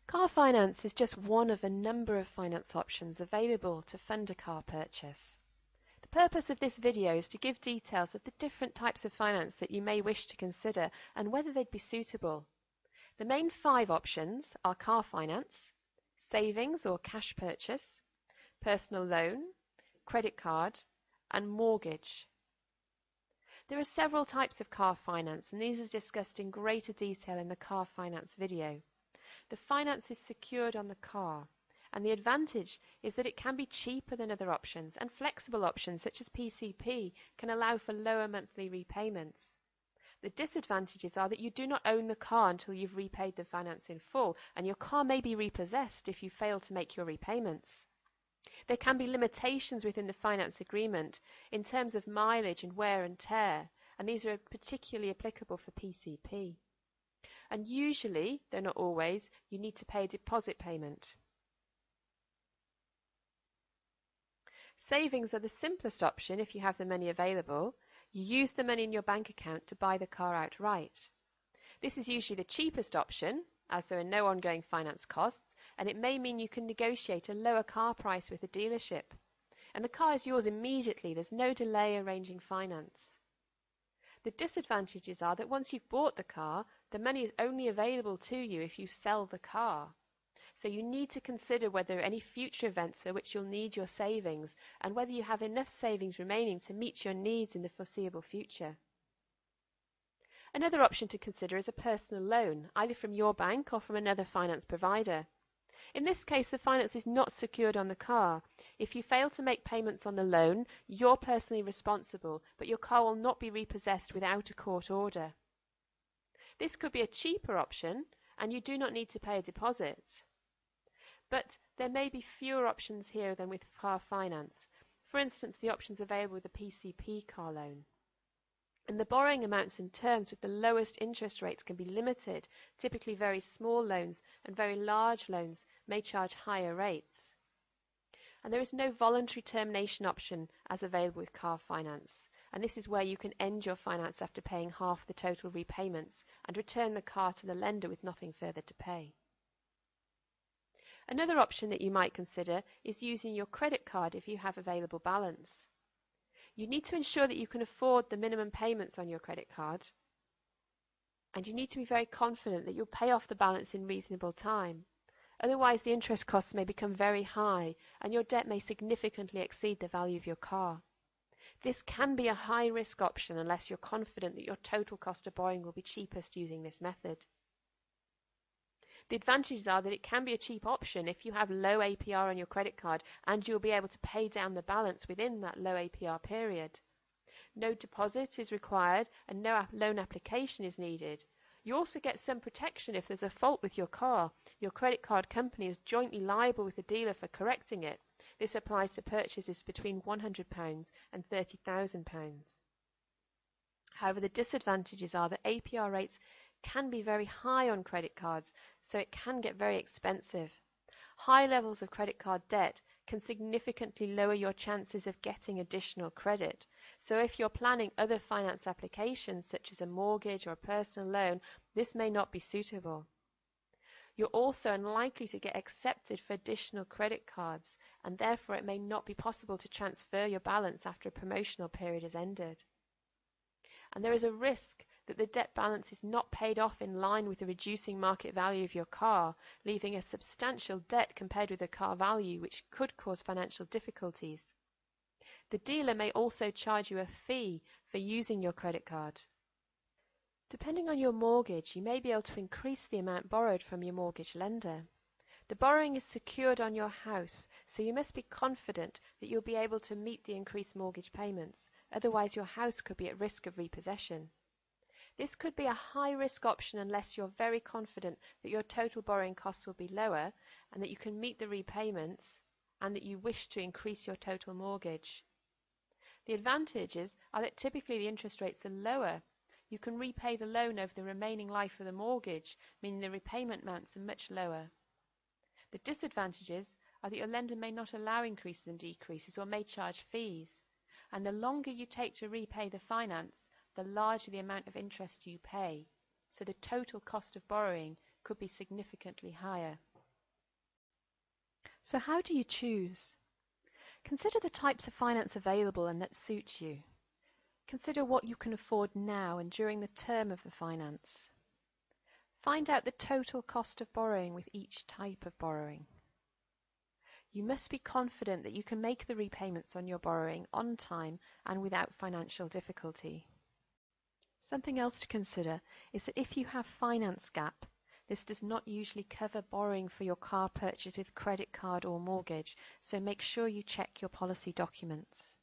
Car finance is just one of a number of finance options available to fund a car purchase. The purpose of this video is to give details of the different types of finance that you may wish to consider and whether they'd be suitable. The main 5 options are car finance, savings or cash purchase, personal loan, credit card, and mortgage. There are several types of car finance, and these are discussed in greater detail in the car finance video. The finance is secured on the car, and the advantage is that it can be cheaper than other options, and flexible options such as PCP can allow for lower monthly repayments. The disadvantages are that you do not own the car until you've repaid the finance in full, and your car may be repossessed if you fail to make your repayments. There can be limitations within the finance agreement in terms of mileage and wear and tear, and these are particularly applicable for PCP. And usually, though not always, you need to pay a deposit payment. Savings are the simplest option if you have the money available. You use the money in your bank account to buy the car outright. This is usually the cheapest option, as there are no ongoing finance costs, and it may mean you can negotiate a lower car price with the dealership. And the car is yours immediately, there's no delay arranging finance. The disadvantages are that once you've bought the car, the money is only available to you if you sell the car. So you need to consider whether any future events for which you'll need your savings and whether you have enough savings remaining to meet your needs in the foreseeable future. Another option to consider is a personal loan, either from your bank or from another finance provider. In this case, the finance is not secured on the car. If you fail to make payments on the loan, you're personally responsible, but your car will not be repossessed without a court order. This could be a cheaper option, and you do not need to pay a deposit. But there may be fewer options here than with car finance. For instance, the options available with a PCP car loan. And the borrowing amounts and terms with the lowest interest rates can be limited. Typically very small loans and very large loans may charge higher rates. And there is no voluntary termination option as available with car finance. And this is where you can end your finance after paying half the total repayments and return the car to the lender with nothing further to pay. Another option that you might consider is using your credit card if you have available balance. You need to ensure that you can afford the minimum payments on your credit card, and you need to be very confident that you'll pay off the balance in reasonable time. Otherwise, the interest costs may become very high and your debt may significantly exceed the value of your car. This can be a high-risk option unless you're confident that your total cost of borrowing will be cheapest using this method. The advantages are that it can be a cheap option if you have low APR on your credit card and you'll be able to pay down the balance within that low APR period. No deposit is required and no loan application is needed. You also get some protection if there's a fault with your car. Your credit card company is jointly liable with the dealer for correcting it. This applies to purchases between £100 and £30,000. However, the disadvantages are that APR rates can be very high on credit cards, so it can get very expensive. High levels of credit card debt can significantly lower your chances of getting additional credit. So if you're planning other finance applications such as a mortgage or a personal loan, this may not be suitable. You're also unlikely to get accepted for additional credit cards, and therefore it may not be possible to transfer your balance after a promotional period has ended. And there is a risk that the debt balance is not paid off in line with the reducing market value of your car, leaving a substantial debt compared with the car value, which could cause financial difficulties. The dealer may also charge you a fee for using your credit card. Depending on your mortgage, you may be able to increase the amount borrowed from your mortgage lender. The borrowing is secured on your house, so you must be confident that you'll be able to meet the increased mortgage payments. Otherwise, your house could be at risk of repossession. This could be a high-risk option unless you're very confident that your total borrowing costs will be lower and that you can meet the repayments and that you wish to increase your total mortgage. The advantages are that typically the interest rates are lower. You can repay the loan over the remaining life of the mortgage, meaning the repayment amounts are much lower. The disadvantages are that your lender may not allow increases and decreases or may charge fees. And the longer you take to repay the finance, the larger the amount of interest you pay, so the total cost of borrowing could be significantly higher. So how do you choose? Consider the types of finance available and that suit you. Consider what you can afford now and during the term of the finance. Find out the total cost of borrowing with each type of borrowing. You must be confident that you can make the repayments on your borrowing on time and without financial difficulty. Something else to consider is that if you have finance gap, this does not usually cover borrowing for your car purchase with credit card or mortgage, so make sure you check your policy documents.